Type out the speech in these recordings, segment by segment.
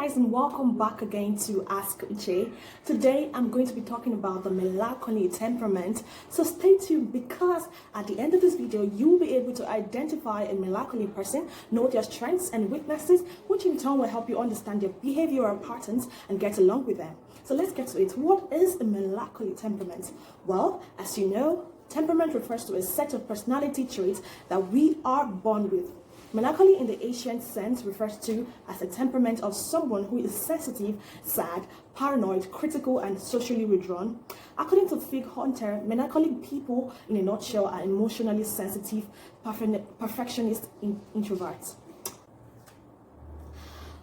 guys, and welcome back again to Ask Uche. Today I'm going to be talking about the melancholy temperament, so stay tuned because at the end of this video you'll be able to identify a melancholy person, know their strengths and weaknesses, which in turn will help you understand their behavioral patterns and get along with them. So let's get to it. What is a melancholy temperament? Well, as you know, temperament refers to a set of personality traits that we are born with. Melancholy in the ancient sense refers to as a temperament of someone who is sensitive, sad, paranoid, critical, and socially withdrawn. According to Fig Hunter, melancholy people in a nutshell are emotionally sensitive, perfectionist introverts.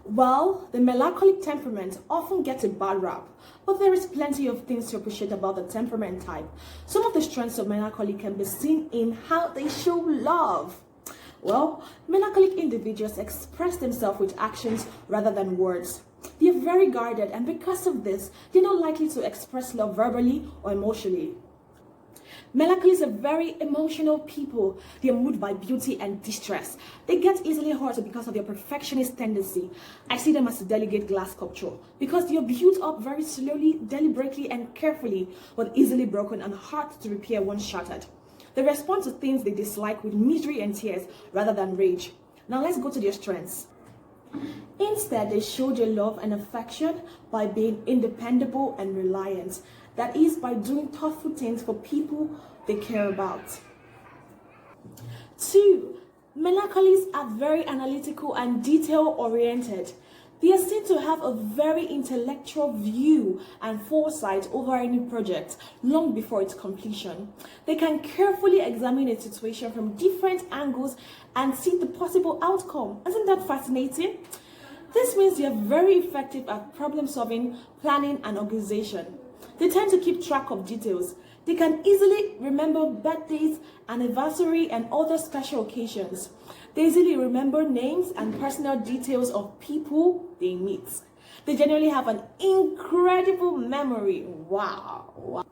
Well, the melancholic temperament often gets a bad rap, but there is plenty of things to appreciate about the temperament type. Some of the strengths of melancholy can be seen in how they show love. Well, melancholic individuals express themselves with actions rather than words. They are very guarded, and because of this, they're not likely to express love verbally or emotionally. Melancholies are very emotional people. They are moved by beauty and distress. They get easily hurt because of their perfectionist tendency. I see them as a delicate glass sculpture because they are built up very slowly, deliberately, and carefully, but easily broken and hard to repair once shattered. They respond to things they dislike with misery and tears rather than rage. Now let's go to their strengths. Instead, they show their love and affection by being independable and reliant. That is, by doing thoughtful things for people they care about. 2. Melancholies are very analytical and detail-oriented. They are seen to have a very intellectual view and foresight over any project long before its completion. They can carefully examine a situation from different angles and see the possible outcome. Isn't that fascinating? This means they are very effective at problem solving, planning, and organization. They tend to keep track of details. They can easily remember birthdays, anniversary, and other special occasions. They easily remember names and personal details of people they meet. They generally have an incredible memory. Wow.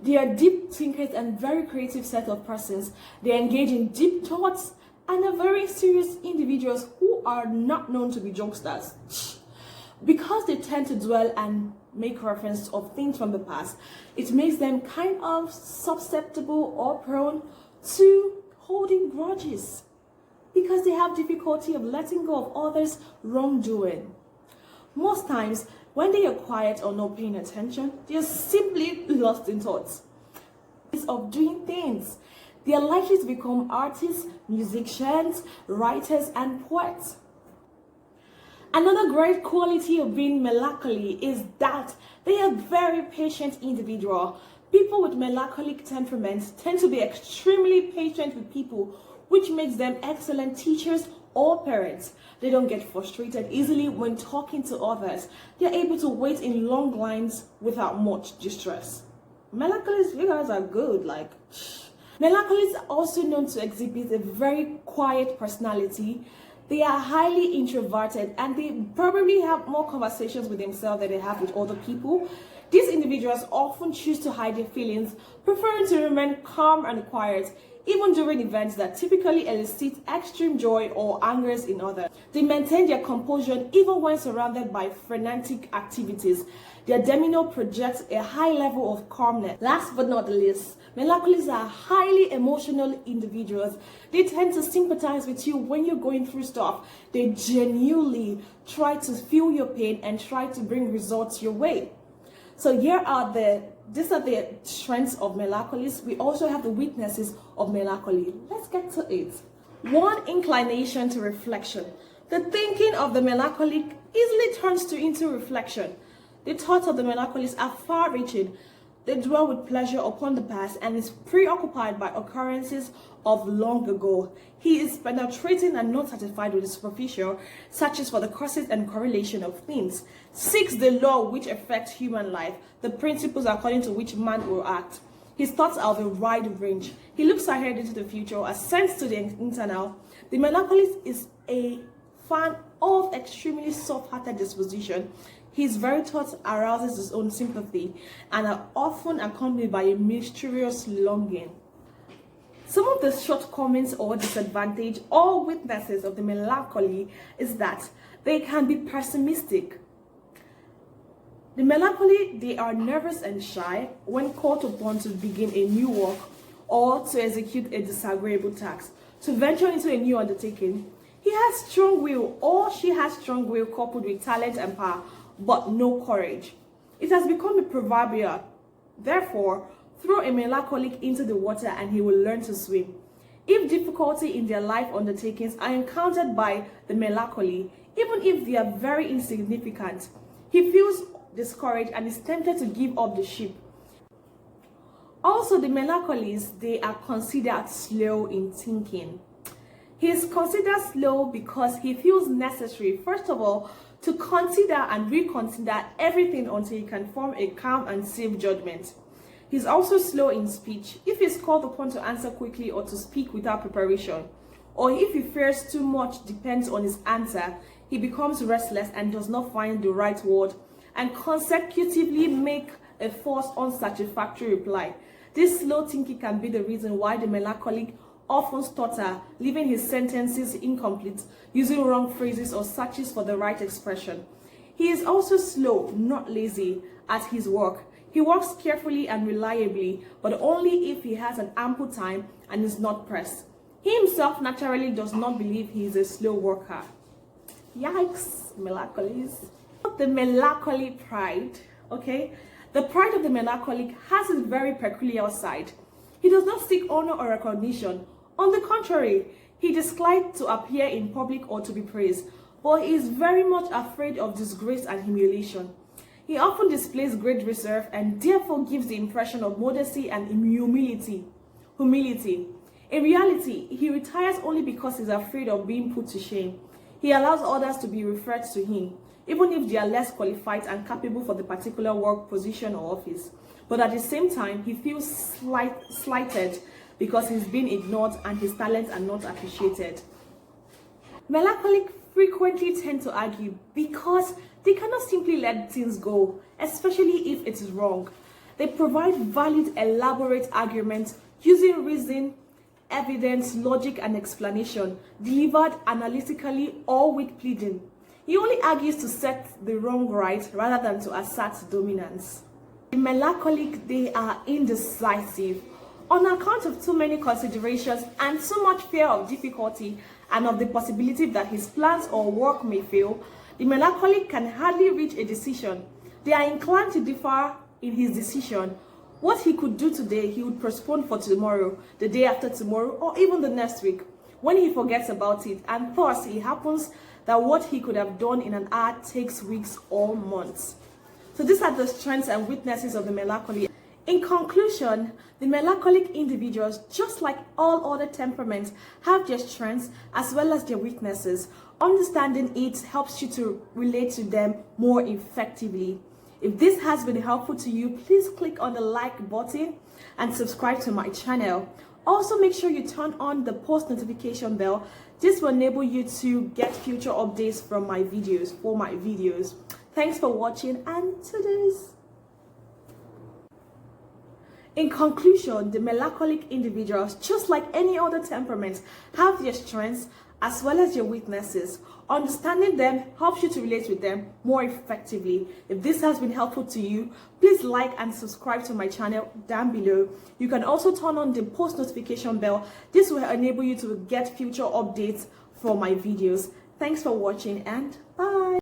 They are deep thinkers and very creative set of persons. They engage in deep thoughts and are very serious individuals who are not known to be jokesters. Because they tend to dwell and make reference of things from the past, it makes them kind of susceptible or prone to holding grudges because they have difficulty of letting go of others' wrongdoing. Most times, when they are quiet or not paying attention, they are simply lost in thoughts of doing things. They are likely to become artists, musicians, writers, and poets. Another great quality of being melancholy is that they are very patient individuals. People with melancholic temperaments tend to be extremely patient with people, which makes them excellent teachers or parents. They don't get frustrated easily when talking to others. They are able to wait in long lines without much distress. Melancholies, you guys are good. Melancholies are also known to exhibit a very quiet personality. They are highly introverted and they probably have more conversations with themselves than they have with other people. These individuals often choose to hide their feelings, preferring to remain calm and quiet, even during events that typically elicit extreme joy or angers in others. They maintain their composure even when surrounded by frenetic activities. Their demeanor projects a high level of calmness. Last but not least, melancholies are highly emotional individuals. They tend to sympathize with you when you're going through stuff. They genuinely try to feel your pain and try to bring results your way. So these are the strengths of melancholies. We also have the weaknesses of melancholy. Let's get to it. 1. Inclination to reflection. The thinking of the melancholic easily turns into reflection. The thoughts of the melancholies are far-reaching. They dwell with pleasure upon the past and is preoccupied by occurrences of long ago. He is penetrating and not satisfied with the superficial, searches for the causes and correlation of things, seeks the law which affects human life, the principles according to which man will act. His thoughts are of a wide range. He looks ahead into the future, ascends to the internal. The melancholy is a fan of extremely soft-hearted disposition. His very thoughts arouses his own sympathy and are often accompanied by a mysterious longing. Some of the shortcomings or disadvantage or weaknesses of the melancholy is that they can be pessimistic. The melancholy, they are nervous and shy when called upon to begin a new work or to execute a disagreeable task, to venture into a new undertaking. He has strong will or she has strong will coupled with talent and power, but no courage. It has become a proverbial. Therefore, throw a melancholic into the water and he will learn to swim. If difficulty in their life undertakings are encountered by the melancholy, even if they are very insignificant, he feels discouraged and is tempted to give up the ship. Also, the melancholies, they are considered slow in thinking. He is considered slow because he feels necessary, first of all, to consider and reconsider everything until he can form a calm and safe judgment. He's also slow in speech. If he's called upon to answer quickly or to speak without preparation, or if he fears too much depends on his answer, he becomes restless and does not find the right word and consecutively make a false, unsatisfactory reply. This slow thinking can be the reason why the melancholic often stutter, leaving his sentences incomplete, using wrong phrases or searches for the right expression. He is also slow, not lazy, at his work. He works carefully and reliably, but only if he has an ample time and is not pressed. He himself naturally does not believe he is a slow worker. Yikes, melancholies. The melancholy pride, okay? The pride of the melancholic has its very peculiar side. He does not seek honor or recognition. On the contrary, he dislikes to appear in public or to be praised, but he is very much afraid of disgrace and humiliation. He often displays great reserve and therefore gives the impression of modesty and humility. In reality, he retires only because he is afraid of being put to shame. He allows others to be referred to him, even if they are less qualified and capable for the particular work, position, or office. But at the same time, he feels slighted because he's been ignored and his talents are not appreciated. Melancholic frequently tend to argue because they cannot simply let things go, especially if it is wrong. They provide valid, elaborate arguments using reason, evidence, logic, and explanation, delivered analytically or with pleading. He only argues to set the wrong right rather than to assert dominance. The melancholic, they are indecisive. On account of too many considerations and so much fear of difficulty and of the possibility that his plans or work may fail, the melancholic can hardly reach a decision. They are inclined to differ in his decision. What he could do today, he would postpone for tomorrow, the day after tomorrow, or even the next week, when he forgets about it, and thus it happens that what he could have done in an hour takes weeks or months. So these are the strengths and weaknesses of the melancholy. In conclusion, the melancholic individuals, just like all other temperaments, have their strengths as well as their weaknesses. Understanding it helps you to relate to them more effectively. If this has been helpful to you, please click on the like button and subscribe to my channel. Also, make sure you turn on the post notification bell. This will enable you to get future updates from my videos. Thanks for watching and to this. In conclusion, the melancholic individuals, just like any other temperament, have their strengths as well as your weaknesses. Understanding them helps you to relate with them more effectively. If this has been helpful to you, please like and subscribe to my channel down below. You can also turn on the post notification bell. This will enable you to get future updates for my videos. Thanks for watching and bye.